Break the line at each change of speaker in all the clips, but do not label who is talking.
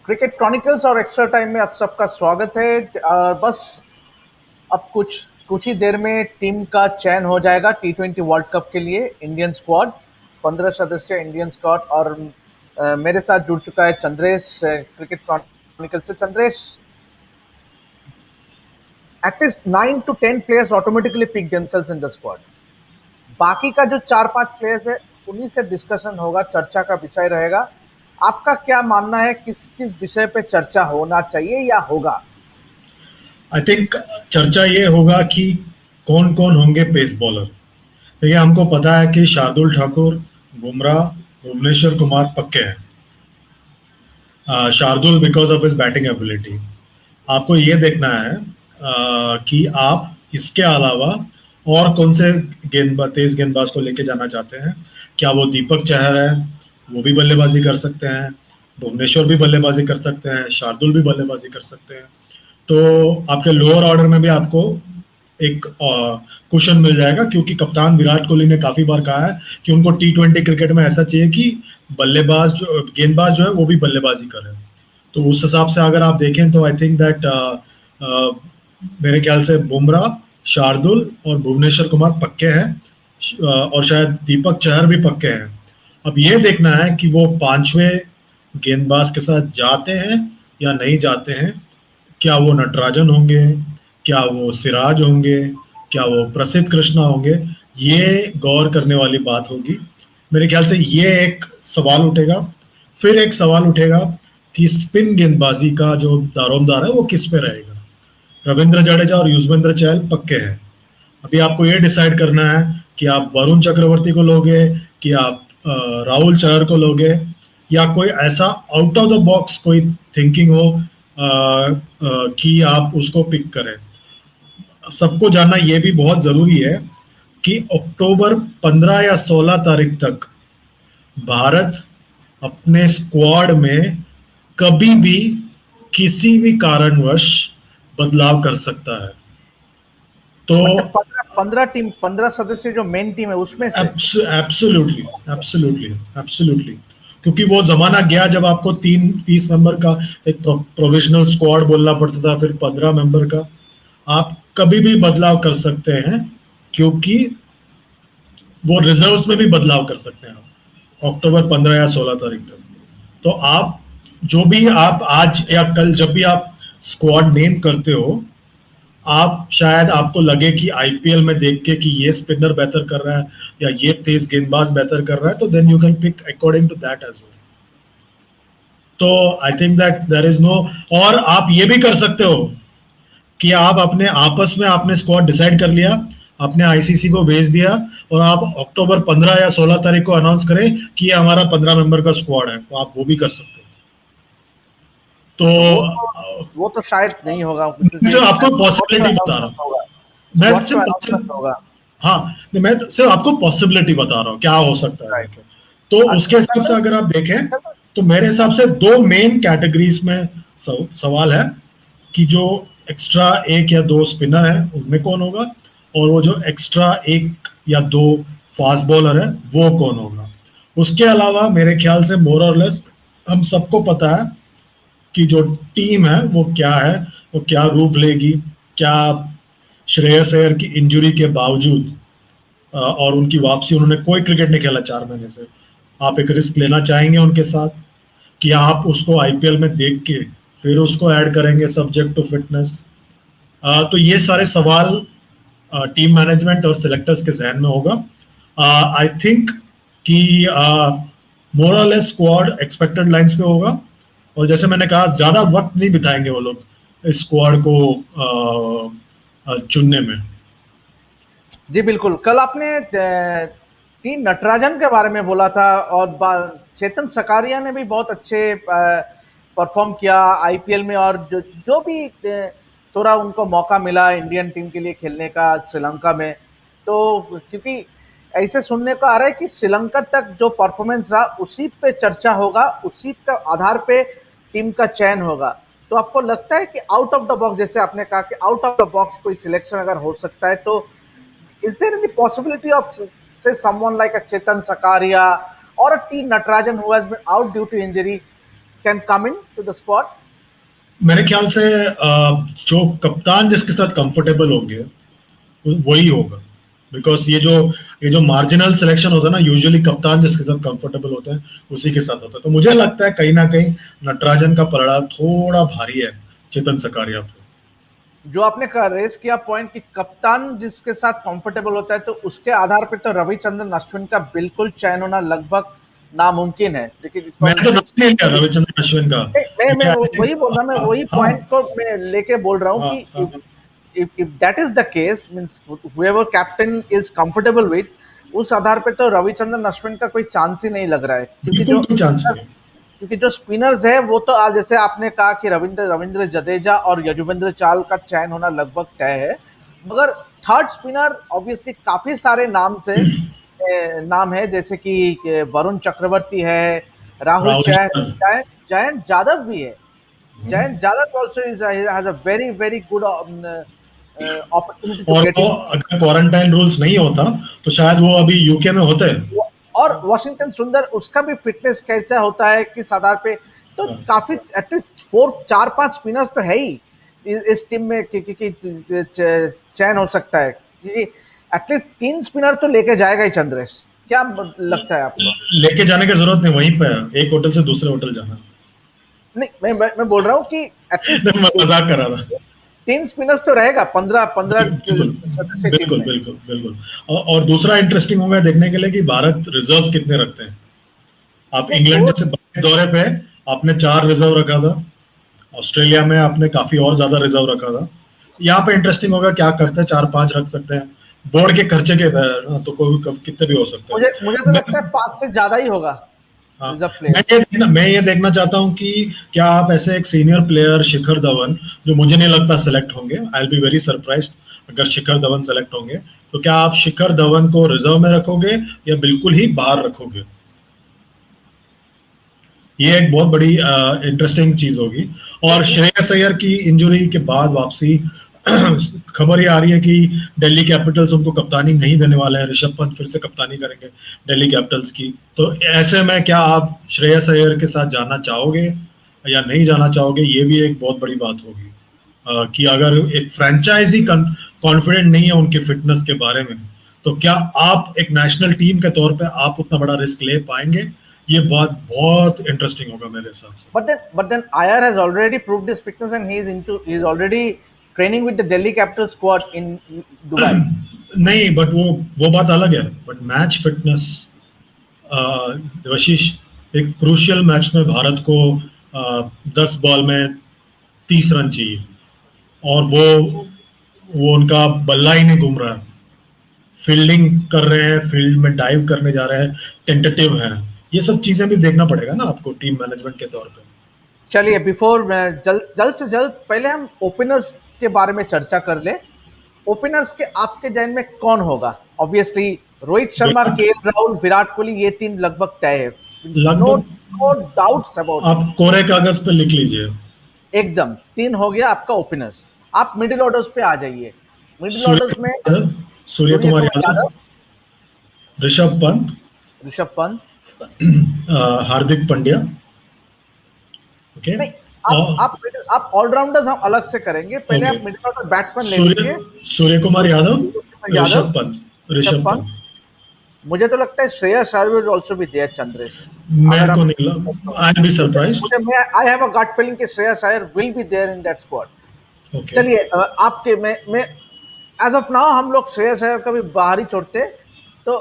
Cricket chronicles और extra time में आप सबका स्वागत है। बस अब कुछ ही देर में टीम का चयन हो जाएगा T20 वर्ल्ड कप के लिए। इंडियन स्क्वाड 15 सदस्य इंडियन स्क्वाड और मेरे साथ जुड़ चुका है चंद्रेश क्रिकेट क्रॉनिकल से। Chandresh, at least 9 to 10 players automatically pick themselves in the squad. बाकी का जो 4-5 प्लेयर्स है उन्हीं से डिस्कशन होगा, चर्चा का विषय रहेगा। आपका क्या मानना है, किस किस विषय पे चर्चा होना चाहिए या होगा?
आई थिंक चर्चा ये होगा कि कौन कौन होंगे पेस बॉलर। देखिए, हमको पता है कि शार्दुल ठाकुर, बुमराह, भुवनेश्वर कुमार पक्के हैं। Shardul because of his batting ability. आपको ये देखना है कि आप इसके अलावा और कौन से तेज गेंदबाज को लेके जाना चाहते हैं। क्या वो दीपक चहर है, वो भी बल्लेबाजी कर सकते हैं, भुवनेश्वर भी बल्लेबाजी कर सकते हैं, शार्दुल भी बल्लेबाजी कर सकते हैं। तो आपके लोअर ऑर्डर में भी आपको एक कुशन मिल जाएगा, क्योंकि कप्तान विराट कोहली ने काफी बार कहा है कि उनको T20 क्रिकेट में ऐसा चाहिए कि गेंदबाज जो है वो भी बल्लेबाजी करे। तो उस हिसाब से अगर आप देखें तो आई थिंक दैट मेरे ख्याल से बुमराह, शार्दुल और भुवनेश्वर कुमार पक्के हैं, और शायद दीपक चहर भी पक्के हैं। अब ये देखना है कि वो पांचवें गेंदबाज के साथ जाते हैं या नहीं जाते हैं। क्या वो नटराजन होंगे, क्या वो सिराज होंगे, क्या वो प्रसिद्ध कृष्णा होंगे, ये गौर करने वाली बात होगी। मेरे ख्याल से ये एक सवाल उठेगा। फिर एक सवाल उठेगा कि स्पिन गेंदबाजी का जो दारोमदार है वो किस पे रहेगा। रविंद्र जडेजा और युजवेंद्र चहल पक्के हैं। अभी आपको ये डिसाइड करना है कि आप वरुण चक्रवर्ती को लोगे, कि आप राहुल चहर को लोगे, या कोई ऐसा आउट ऑफ द बॉक्स कोई थिंकिंग हो कि आप उसको पिक करें। सबको जानना ये भी बहुत जरूरी है कि अक्टूबर 15 या 16 तारीख तक भारत अपने स्क्वाड में कभी भी किसी भी कारणवश बदलाव कर सकता है। तो
मतलब 15 सदस्य जो मेन टीम है उसमें से
एब्सोल्युटली एब्सोल्युटली एब्सोल्युटली, क्योंकि वो जमाना गया जब आपको 30 मेंबर का एक प्रोविजनल स्क्वाड बोलना पड़ता था, फिर 15 मेंबर का। आप कभी भी बदलाव कर सकते हैं, क्योंकि वो रिजर्व्स में भी बदलाव कर सकते हैं आप अक्टूबर 15 या 16 तारीख तक। तो आप जो भी आप आज या कल जब भी आप स्क्वाड नेम करते हो, आप शायद आपको लगे कि आईपीएल में देख के कि ये स्पिनर बेहतर कर रहा है या ये तेज गेंदबाज बेहतर कर रहा है, तो then you can pick according to that as well. तो I think that there is no. और आप ये भी कर सकते हो कि आप अपने आपस में आपने स्क्वाड डिसाइड कर लिया, अपने आईसीसी को भेज दिया, और आप अक्टूबर 15 या 16 तारीख को अनाउंस करें कि ये हमारा 15 मेंबर का स्क्वाड है, तो आप वो भी कर सकते हो।
वो तो शायद नहीं होगा,
तो आपको पॉसिबिलिटी बता रहा हूँ मैं सिर्फ।
होगा।
हाँ, मैं सिर्फ आपको पॉसिबिलिटी बता रहा हूँ क्या हो सकता है
राइट।
करके। तो उसके हिसाब से अगर आप देखें तो मेरे हिसाब से दो मेन कैटेगरीज में सवाल है कि जो एक्स्ट्रा एक या दो स्पिनर है उनमें कौन होगा, और वो जो एक्स्ट्रा एक या दो फास्ट बॉलर है वो कौन होगा। उसके अलावा मेरे ख्याल से मोर और लेस हम सबको पता है कि जो टीम है वो क्या है, वो क्या रूप लेगी। क्या श्रेयस अय्यर की इंजरी के बावजूद और उनकी वापसी, उन्होंने कोई क्रिकेट नहीं खेला 4 महीने से, आप एक रिस्क लेना चाहेंगे उनके साथ कि आप उसको आईपीएल में देख के फिर उसको ऐड करेंगे सब्जेक्ट टू फिटनेस। तो ये सारे सवाल टीम मैनेजमेंट और सिलेक्टर्स के जहन में होगा। आई थिंक कि मोर और लेस स्क्वाड एक्सपेक्टेड लाइंस पे होगा, और जैसे मैंने कहा ज्यादा वक्त नहीं बिताएंगे वो लोग इस स्क्वाड को चुनने में।
जी बिल्कुल। कल आपने टी नटराजन के बारे में बोला था और चेतन सकारिया ने भी बहुत अच्छे परफॉर्म किया आईपीएल में, और जो भी थोड़ा उनको मौका मिला इंडियन टीम के लिए खेलने का श्रीलंका में, तो क्योंकि ऐसे सुनने को आ रहा है कि श्रीलंका तक जो परफॉर्मेंस रहा उसी पे चर्चा होगा, उसी के आधार पे टीम का चयन होगा। तो आपको लगता है कि आउट ऑफ द बॉक्स, जैसे आपने कहा कि आउट ऑफ द बॉक्स कोई सिलेक्शन अगर हो सकता है, तो is there any possibility of say someone like a Chetan Sakaria or a T Natarajan who has been out due to injury can come in to the squad?
मेरे ख्याल से जो कप्तान जिसके साथ कंफर्टेबल होंगे वही होगा, बिकॉज ये जो मार्जिनल सिलेक्शन होता है ना, यूजुअली कप्तान जिसके साथ कंफर्टेबल होते हैं उसी के साथ होता है। तो मुझे लगता है कहीं ना कहीं नटराजन का पलड़ा थोड़ा भारी है चेतन सकारिया पे।
जो आपने रेस किया पॉइंट कि कप्तान जिसके साथ कंफर्टेबल होता है, तो उसके आधार पर तो रविचंद्रन अश्विन का बिल्कुल चयन होना लगभग नामुमकिन है। लेकिन
मैं तो नाम नहीं लिया रविचंद्रन अश्विन का।
मैं वही बोल रहा, मैं वही
हाँ,
पॉइंट को मैं लेके बोल रहा हूँ
हाँ,
कि
हाँ,
if that is the case, means whoever captain is comfortable with, उस आधार पे तो रविचंद्रन अश्विन का कोई चांस ही नहीं लग रहा है,
बिल्कुल कोई चांस नहीं।
क्योंकि जो स्पिनर्स है वो तो आज जैसे आपने कहा कि रविंद्र जडेजा और यजुवेंद्र चहल का चयन होना लगभग तय है, मगर थर्ड स्पिनर ऑब्वियसली काफी सारे नाम है, जैसे कि वरुण चक्रवर्ती है, राहुल चहर, जयंत यादव भी है। Jayant Yadav also has a very good opportunity to
और
get
वो अगर क्वारंटाइन रूल्स नहीं होता तो शायद वो अभी यूके में होते हैं।
और वॉशिंगटन सुंदर, उसका भी फिटनेस कैसा होता है किस आधार पे, तो काफी एटलीस्ट 4-5 स्पिनर्स तो है ही इस टीम में कि चयन हो सकता है, क्योंकि एटलीस्ट 3 स्पिनर तो लेके जाएगा ही चंद्रेश। क्या लगता है आपको?
लेके जाने की जरूरत नहीं, वहीं पे है, एक होटल से दूसरे होटल जाना।
नहीं, मैं बोल रहा हूँ कि एटलीस्ट
मैं मजाक कर रहा था।
3 स्पिनर्स तो रहेगा 15
बिल्कुल। और दूसरा इंटरेस्टिंग होगा देखने के लिए कि भारत रिजर्व्स कितने रखते हैं। आप इंग्लैंड से दौरे पे आपने 4 रिजर्व रखा था, ऑस्ट्रेलिया में आपने काफी और ज्यादा रिजर्व रखा था। यहाँ पे इंटरेस्टिंग होगा क्या करते हैं, 4-5 रख सकते हैं, बोर्ड के खर्चे के तो कोई कितने भी हो सकते हैं।
मुझे तो लगता है 5 से ज्यादा ही होगा।
मैं ये देखना चाहता हूँ कि क्या आप ऐसे एक सीनियर प्लेयर शिखर धवन, जो मुझे नहीं लगता सेलेक्ट होंगे, आई विल बी वेरी सरप्राइज्ड अगर शिखर धवन सेलेक्ट होंगे, तो क्या आप शिखर धवन को रिजर्व में रखोगे या बिल्कुल ही बाहर रखोगे? ये एक बहुत बड़ी इंटरेस्टिंग चीज होगी। और श्रेयस अय्यर की इंजरी के बाद वापसी, खबर ये आ रही है कि दिल्ली कैपिटल्स उनको कप्तानी नहीं देने वाले हैं, ऋषभ पंत फिर से कप्तानी करेंगे दिल्ली कैपिटल्स की। तो ऐसे में क्या आप श्रेयस अय्यर के साथ जाना चाहोगे या नहीं जाना चाहोगे? ये भी एक बहुत बड़ी बात होगी कि अगर एक फ्रेंचाइजी कॉन्फिडेंट नहीं है उनके फिटनेस के बारे में, तो क्या आप एक नेशनल टीम के तौर पे आप उतना बड़ा रिस्क ले पाएंगे? ये बहुत इंटरेस्टिंग होगा मेरे हिसाब से।
But then Iyer has already proved his fitness and he's already training with the Delhi Capital squad in Dubai.
नहीं, बट वो बात अलग है। बट मैच फिटनेस, देवाशीष, एक क्रूशियल मैच में भारत को 10 बॉल में 30 रन चाहिए और वो उनका बल्ला ही नहीं घूम रहा है, फील्डिंग कर रहे हैं, फील्ड में डाइव करने जा रहे हैं, टेंटेटिव हैं। ये सब चीजें भी देखना पड़ेगा ना आपको टीम मैनेजमेंट के तौर पे।
चलिए, बिफोर जल्द से जल्द पहले हम ओपनर्स के बारे में चर्चा कर ले। ओपनर्स के आपके जहन में कौन होगा? ऑब्वियसली रोहित शर्मा, केएल राहुल, विराट कोहली, ये 3 लगभग तय है, नो डाउट्स अबाउट।
आप कोरे कागज पे लिख लीजिए,
एकदम 3 हो गया आपका ओपनर्स। आप मिडिल ऑर्डर्स पे आ जाइए। मिडिल ऑर्डर्स में
सूर्य कुमार यादव, ऋषभ पंत, हार्दिक पांड्या। ओके,
आप ऑलराउंडर्स हम अलग से करेंगे, पहले आप मिडिल ऑर्डर बैट्समैन ले लीजिए।
सूर्य कुमार यादव, ऋषभ पंत।
मुझे तो लगता है Shreyas Iyer will also be there Chandresh.
मेरे को नहीं लगा, I will be surprised.
I have a gut feeling कि Shreyas Iyer will be there in that squad. चलिए, आपके में एज ऑफ नाउ हम लोग श्रेयस अय्यर का भी बाहर ही छोड़ते, तो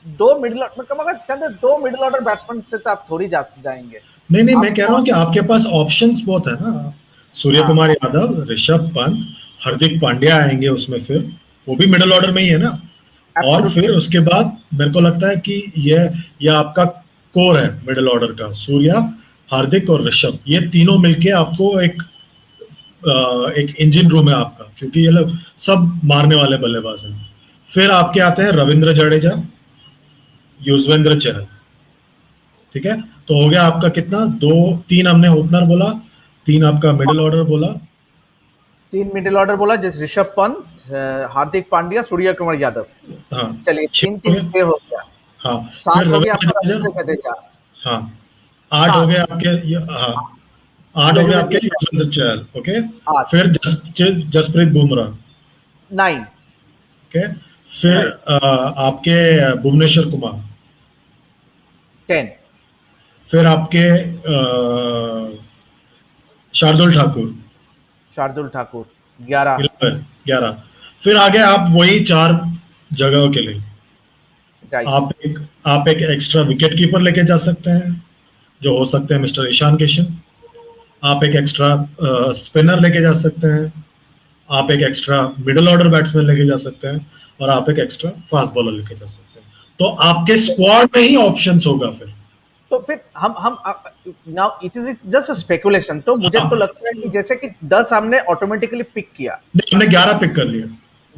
2 मिडिल ऑर्डर बैट्समैन से तो आप थोड़ी जाएंगे।
नहीं, मैं कह रहा हूँ कि आपके पास ऑप्शंस बहुत है ना। सूर्य कुमार यादव, ऋषभ पंत, हार्दिक पांड्या आएंगे उसमें, फिर वो भी मिडिल ऑर्डर में ही है ना। और फिर उसके बाद मेरे को लगता है कि ये आपका कोर है मिडिल ऑर्डर का, सूर्या, हार्दिक और ऋषभ। ये तीनों मिलके आपको एक इंजन रूम है आपका, क्योंकि ये लोग सब मारने वाले बल्लेबाज हैं। फिर आपके आते हैं रविंद्र जडेजा, युजवेंद्र चहल। ठीक है, तो हो गया आपका कितना, 2-3 हमने ओपनर बोला, 3 आपका मिडिल ऑर्डर बोला,
3 मिडिल ऑर्डर बोला, जैसे ऋषभ पंत, हार्दिक पांड्या, सूर्य कुमार यादव।
हाँ,
चलिए 3-3 हो गया।
हाँ,
7 हो गया आपका रविंद्र जडेजा।
हाँ, 8 हो
7,
गए आपके हाँ, 8 हो गए आपके
यजुवेंद्र
युजवेंद्र चहल, ओके।
8,
फिर जसप्रीत बुमराह,
9,
ओके। फिर
राइट,
आपके भुवनेश्वर कुमार,
10,
फिर आपके शार्दुल ठाकुर,
शार्दुल ठाकुर 11,
11, 11। फिर आगे आप वही 4 जगहों के लिए
राइट,
आप एक एक्स्ट्रा विकेट कीपर लेके जा सकते हैं, जो हो सकते हैं मिस्टर ईशान किशन। आप एक एक्स्ट्रा स्पिनर लेके जा सकते हैं, आप एक एक्स्ट्रा मिडिल ऑर्डर बैट्समैन लेके जा सकते हैं, और आप एक एक्स्ट्रा फास्ट बॉलर लेके जा सकते हैं। तो आपके स्क्वाड में ही ऑप्शंस होगा फिर।
तो फिर हम now it is just speculation, तो मुझे तो
हाँ,
लगता है कि जैसे कि 10 हमने ऑटोमेटिकली पिक किया,
नहीं, हमने 11 पिक कर लिया।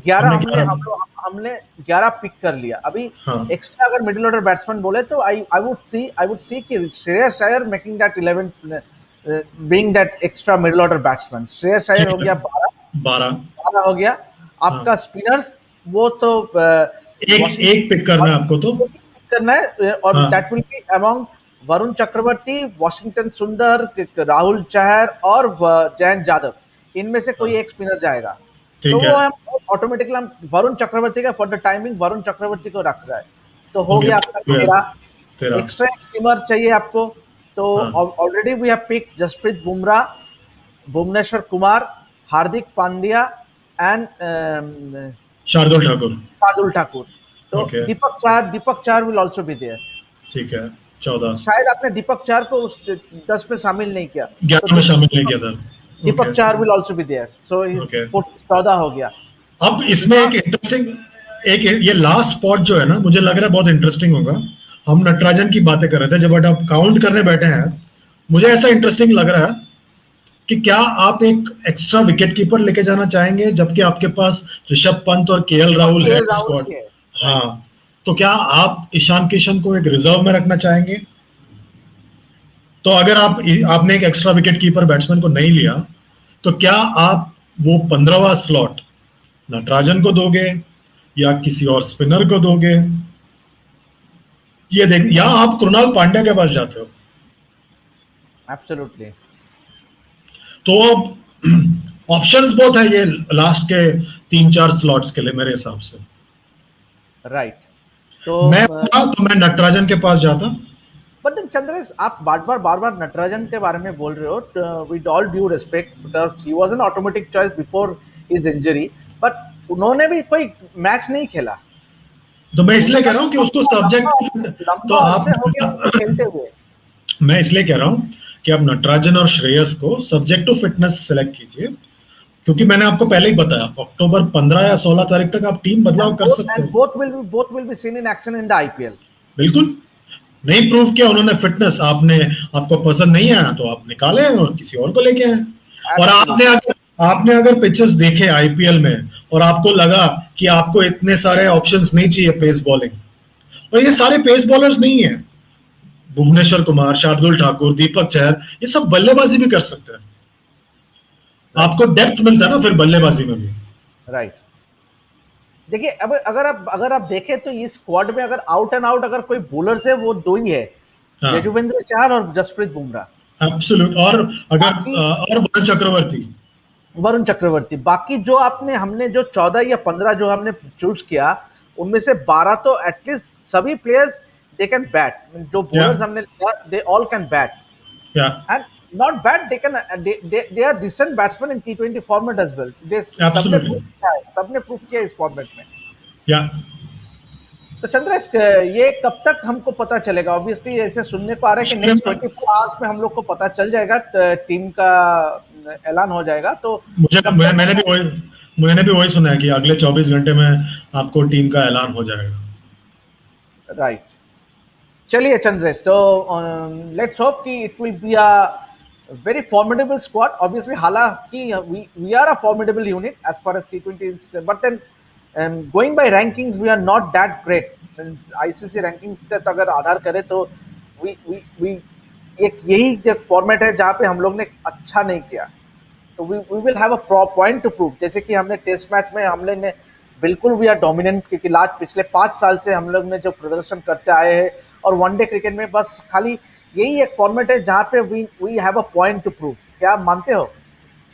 11
हमने
हमने
11,
हमने 11 पिक कर लिया। अभी
हाँ,
एक्स्ट्रा अगर मिडिल ऑर्डर बैट्समैन बोले तो आई वुड सी कि Shreyas Iyer making that 11, being that extra middle order batsman. Shreyas Iyer
ठीक
हो
है।
गया 12,
12,
12 हो गया। आपका
हाँ,
स्पिनर्स वो तो
एक
वॉशिंगटन
एक पिक करना है आपको तो।
करना है, और
हाँ,
that will be among Varun Chakravarthy, Washington Sundar, Rahul Chahar और जयंत यादव। इनमें से कोई
हाँ,
एक स्पिनर जाएगा। तो
ठीक है।
वो हम ऑटोमेटिकली हम वरुण चक्रवर्ती का, for the timing Varun Chakravarthy को रख रहा है। तो हो
ओके,
गया आपका
फिर
13।
13,
एक्स्ट्रा एक स्पिनर चाहिए आपको, तो
हाँ,
already we have pick Jasprit Bumrah, Bhuvneshwar Kumar, Hardik Pandya and
Shardul Thakur,
Shardul Thakur. तो
ओके,
दीपक चार विल ऑल्सो बी देयर।
ठीक है। 14,
शायद आपने दीपक चार को उस 10 में शामिल नहीं किया। तो
11 में शामिल नहीं किया था।
Deepak
okay,
Chahar will also be there, so is
okay.
14 हो गया।
अब इसमें
यहाँ
एक इंटरेस्टिंग, एक ये लास्ट स्पॉट जो है ना, मुझे लग रहा है बहुत इंटरेस्टिंग होगा। हम नटराजन की बातें कर रहे थे, जब आप काउंट करने बैठे हैं, मुझे ऐसा इंटरेस्टिंग लग रहा है कि क्या आप एक एक्स्ट्रा विकेट कीपर लेके जाना चाहेंगे, जबकि आपके पास ऋषभ पंत और केएल राहुल है
केएल राहुल
स्क्वाड।
भी है, राइट।
हाँ, तो क्या आप ईशान किशन को एक रिजर्व में रखना चाहेंगे? तो अगर आपने एक एक्स्ट्रा विकेट कीपर बैट्समैन को नहीं लिया, तो क्या आप वो 15वां स्लॉट नटराजन को दोगे, या किसी और स्पिनर को दोगे? ये देख, या आप कृणाल पांड्या के पास जाते हो।
एब्सोल्युटली,
तो अब ऑप्शंस बहुत है ये लास्ट के 3-4 स्लॉट्स के लिए मेरे हिसाब से।
राइट। तो
मैं था तो मैं नटराजन के पास जाता।
बट देन चंद्रेश, आप बार बार नटराजन के बारे में बोल रहे हो, with all due respect, because he was an automatic choice before his injury, but उन्होंने भी कोई मैच नहीं खेला।
तो मैं इसलिए कह
उन्होंने
रहा हूँ कि उसको सब्जेक्ट, तो
लंबा
आप,
अरसे हो गया उनको खेलते हुए।
मैं इसलिए कह रहा हूँ कि आप नटराजन और श्रेयस को सब्जेक्ट टू फिटनेस सेलेक्ट कीजिए, क्योंकि मैंने आपको पहले ही बताया अक्टूबर 15 या 16 तारीख तक आप टीम बदलाव कर सकते
And
हो।
both will be seen in action in the IPL.
बिल्कुल, नहीं प्रूव किया उन्होंने फिटनेस, आपने, आपको पसंद नहीं आया तो आप निकाले और किसी और को लेके आए। और
Absolutely.
आपने अगर पिचेस देखे आईपीएल में और आपको लगा कि आपको इतने सारे ऑप्शंस नहीं चाहिए पेस बॉलिंग, और ये सारे पेस बॉलर्स नहीं है, भुवनेश्वर कुमार, शार्दुल ठाकुर, दीपक चहर, ये सब बल्लेबाजी भी कर सकते हैं। आपको डेप्थ मिलता है ना फिर बल्लेबाजी में भी।
राइट। देखिए, अब अगर आप देखें तो इस स्क्वाड में अगर आउट एंड आउट अगर कोई बॉलर्स है वो दो ही है,
हाँ,
यजुवेंद्र चहल और जसप्रीत बुमराह।
एब्सोल्यूट। और अगर
बाकी
और वरुण चक्रवर्ती।
वरुण चक्रवर्ती, बाकी जो हमने जो 14 या 15 जो हमने चूज किया, उनमें से 12 तो एटलीस्ट सभी प्लेयर्स दे कैन बैट। जो
या
बॉलर्स हमने लिया, दे ऑल कैन बैट
या
and not bat, they are decent batsman in T20 format as well. They
absolutely
सबने प्रूव किया इस फॉर्मेट में।
या
तो चंद्रेश, ये कब तक हमको पता चलेगा? ऑब्वियसली ऐसे सुनने को आ रहा है कि नेक्स्ट 24 आवर्स में हम लोग को पता चल जाएगा, टीम का ऐलान हो जाएगा। तो
मुझे
कब तक?
मैंने भी वही सुना है कि अगले 24 घंटे में आपको टीम का ऐलान हो जाएगा।
राइट। चलिए चंद्रेश, तो लेट्स होप कि it will be a very formidable squad. Obviously, हालांकि we are a formidable unit as far as T20 is, but then going by rankings, we are not that great. ICC rankings का अगर आधार करें तो we एक यही जो format है जहाँ पे हम लोग ने अच्छा नहीं किया, तो we will have a point to prove। जैसे कि हमने टेस्ट मैच में हमने ने बिल्कुल वी आर डोमिनेंट, क्योंकि लास्ट पिछले 5 साल से हम लोग ने जो प्रदर्शन करते आए हैं, और वनडे क्रिकेट में बस खाली यही एक फॉर्मेट है जहां पे we have a point to prove. क्या आप मानते हो?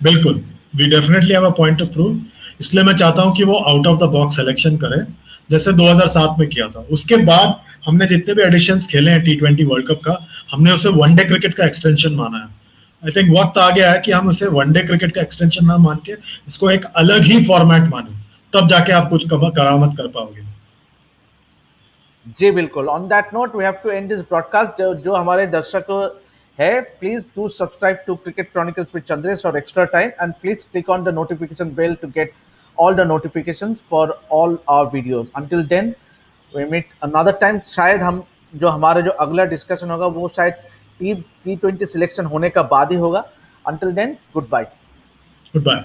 बिल्कुल, we definitely have a point to prove. इसलिए मैं चाहता हूं कि वो out of the box selection करें, जैसे 2007 में किया था। उसके बाद हमने जितने भी एडिशंस खेले हैं T20 वर्ल्ड कप का, हमने उसे वनडे क्रिकेट का एक्सटेंशन माना है। आई थिंक वक्त आ गया है कि हम उसे वनडे क्रिकेट का एक्सटेंशन ना मान के इसको एक अलग ही फॉर्मेट माने, तब जाके आप कुछ करामत कर पाओगे।
जी बिल्कुल। On that note we have to end this broadcast. जो हमारे दर्शक है, please do subscribe to Cricket Chronicles with Chandresh और extra time, and please click on the notification bell to get all the notifications for all our videos. Until then, we meet another time. शायद हम जो हमारा जो अगला discussion होगा वो शायद T20 सिलेक्शन होने का बाद ही होगा. Until then, goodbye.
Good bye.